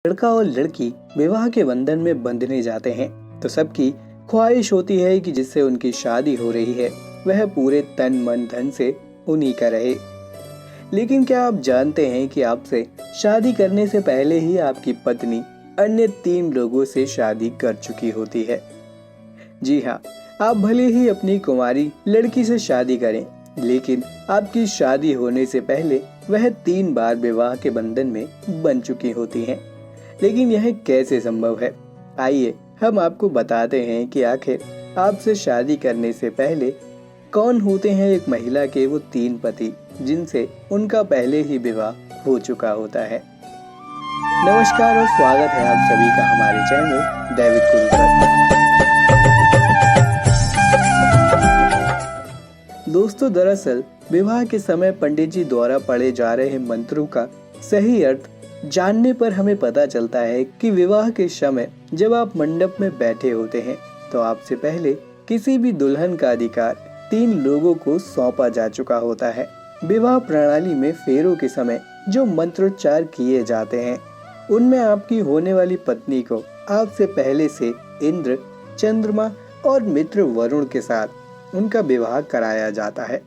लड़का और लड़की विवाह के बंधन में बंधने जाते हैं तो सबकी ख्वाहिश होती है कि जिससे उनकी शादी हो रही है वह पूरे तन मन धन से उन्हीं का रहे। लेकिन क्या आप जानते हैं कि आपसे शादी करने से पहले ही आपकी पत्नी अन्य 3 लोगों से शादी कर चुकी होती है। जी हाँ, आप भले ही अपनी कुंवारी लड़की से शादी करें, लेकिन आपकी शादी होने से पहले वह 3 बार विवाह के बंधन में बन चुकी होती हैं। लेकिन यह कैसे संभव है? आइए हम आपको बताते हैं कि आखिर आपसे शादी करने से पहले कौन होते हैं एक महिला के वो 3 पति जिनसे उनका पहले ही विवाह हो चुका होता है। नमस्कार और स्वागत है आप सभी का हमारे चैनल दैविक गुरु पर। दोस्तों, दरअसल विवाह के समय पंडित जी द्वारा पढ़े जा रहे मंत्रों का सही अर्थ जानने पर हमें पता चलता है कि विवाह के समय जब आप मंडप में बैठे होते हैं तो आपसे पहले किसी भी दुल्हन का अधिकार 3 लोगों को सौंपा जा चुका होता है। विवाह प्रणाली में फेरों के समय जो मंत्रोच्चार किए जाते हैं उनमें आपकी होने वाली पत्नी को आपसे पहले से इंद्र, चंद्रमा और मित्र वरुण के साथ उनका विवाह कराया जाता है।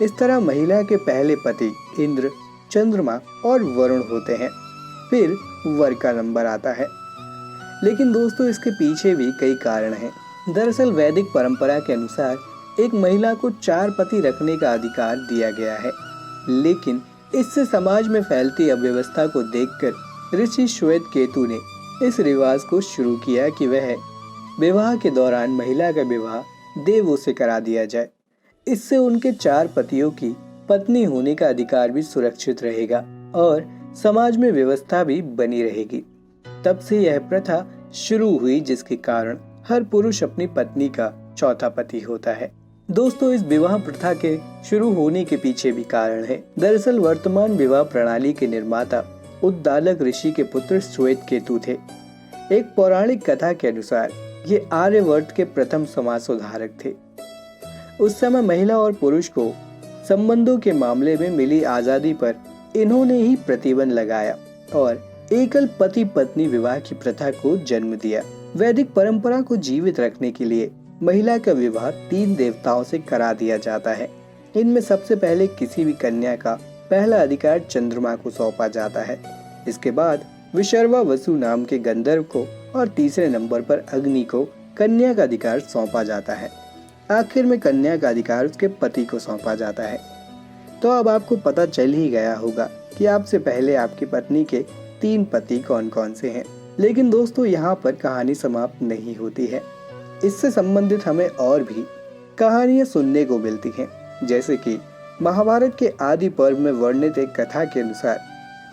इस तरह महिला के पहले पति इंद्र, चंद्रमा और वरुण होते हैं, फिर वर का नंबर आता है। लेकिन दोस्तों, इसके पीछे भी कई कारण हैं। दरअसल वैदिक परंपरा के अनुसार एक महिला को 4 पति रखने का अधिकार दिया गया है, लेकिन इससे समाज में फैलती अव्यवस्था को देखकर ऋषि श्वेतकेतु ने इस रिवाज को शुरू किया कि वह विवाह के दौरान महिला का विवाह देवों से करा दिया जाए। इससे उनके 4 पतियों की पत्नी होने का अधिकार भी सुरक्षित रहेगा और समाज में व्यवस्था भी बनी रहेगी। तब से यह प्रथा शुरू हुई जिसके कारण हर पुरुष अपनी पत्नी का चौथा पति होता है। दोस्तों, इस विवाह प्रथा के शुरू होने के पीछे भी कारण है। दरअसल वर्तमान विवाह प्रणाली के निर्माता उद्दालक ऋषि के पुत्र श्वेतकेतु थे। एक पौराणिक कथा के अनुसार ये आर्यवर्त के प्रथम समाज सुधारक थे। उस समय महिला और पुरुष को संबंधों के मामले में मिली आजादी पर इन्होंने ही प्रतिबंध लगाया और एकल पति पत्नी विवाह की प्रथा को जन्म दिया। वैदिक परंपरा को जीवित रखने के लिए महिला का विवाह 3 देवताओं से करा दिया जाता है। इनमें सबसे पहले किसी भी कन्या का पहला अधिकार चंद्रमा को सौंपा जाता है। इसके बाद विशर्वा वसु नाम के गंधर्व को और तीसरे नंबर पर अग्नि को कन्या का अधिकार सौंपा जाता है। आखिर में कन्या का अधिकार उसके पति को सौंपा जाता है। तो अब आपको पता चल ही गया होगा कि आपसे पहले आपकी पत्नी के 3 पति कौन कौन से हैं। लेकिन दोस्तों, यहाँ पर कहानी समाप्त नहीं होती है। इससे संबंधित हमें और भी कहानियां सुनने को मिलती हैं। जैसे कि महाभारत के आदि पर्व में वर्णित एक कथा के अनुसार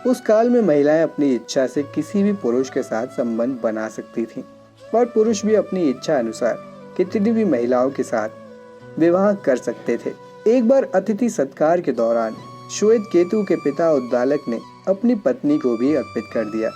उस काल में महिलाएं अपनी इच्छा से किसी भी पुरुष के साथ संबंध बना सकती थीं और पुरुष भी अपनी इच्छा अनुसार कितनी भी महिलाओं के साथ विवाह कर सकते थे। एक बार अतिथि सत्कार के दौरान श्वेतकेतु के पिता उद्दालक ने अपनी पत्नी को भी अर्पित कर दिया।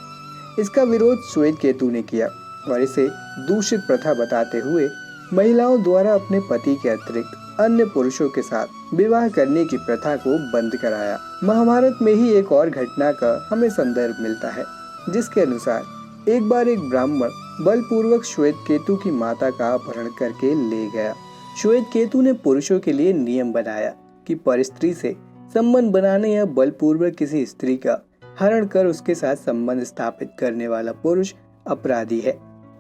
इसका विरोध श्वेतकेतु ने किया और इसे दूषित प्रथा बताते हुए महिलाओं द्वारा अपने पति के अतिरिक्त अन्य पुरुषों के साथ विवाह करने की प्रथा को बंद कराया। महाभारत में ही एक और घटना का हमें संदर्भ मिलता है, जिसके अनुसार एक बार एक ब्राह्मण बलपूर्वक श्वेतकेतु की माता का अपहरण करके ले गया। श्वेतकेतु ने पुरुषों के लिए नियम बनाया कि परस्त्री से संबंध बनाने या बलपूर्वक किसी स्त्री का हरण कर उसके साथ संबंध स्थापित करने वाला पुरुष अपराधी है।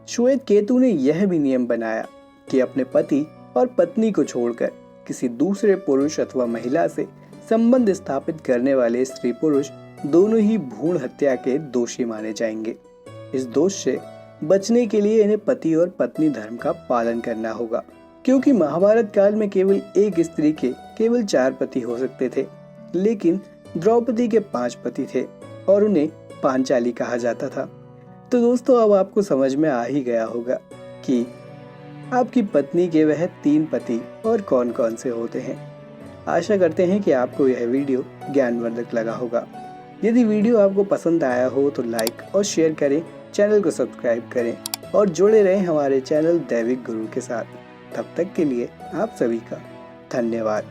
श्वेतकेतु ने यह भी नियम बनाया कि अपने पति और पत्नी को छोड़कर किसी दूसरे पुरुष अथवा महिला से संबंध स्थापित करने वाले स्त्री पुरुष दोनों ही भ्रूण हत्या के दोषी माने जाएंगे। इस दोष से बचने के लिए इन्हें पति और पत्नी धर्म का पालन करना होगा, क्योंकि महाभारत काल में केवल एक स्त्री के केवल 4 पति हो सकते थे, लेकिन द्रौपदी के 5 पति थे और उन्हें पांचाली कहा जाता था। तो दोस्तों, अब आपको समझ में आ ही गया होगा कि आपकी पत्नी के वह 3 पति और कौन कौन से होते हैं। आशा करते हैं कि आपको यह वीडियो ज्ञानवर्धक लगा होगा। यदि वीडियो आपको पसंद आया हो तो लाइक और शेयर करें, चैनल को सब्सक्राइब करें और जुड़े रहें हमारे चैनल दैविक गुरु के साथ। तब तक के लिए आप सभी का धन्यवाद।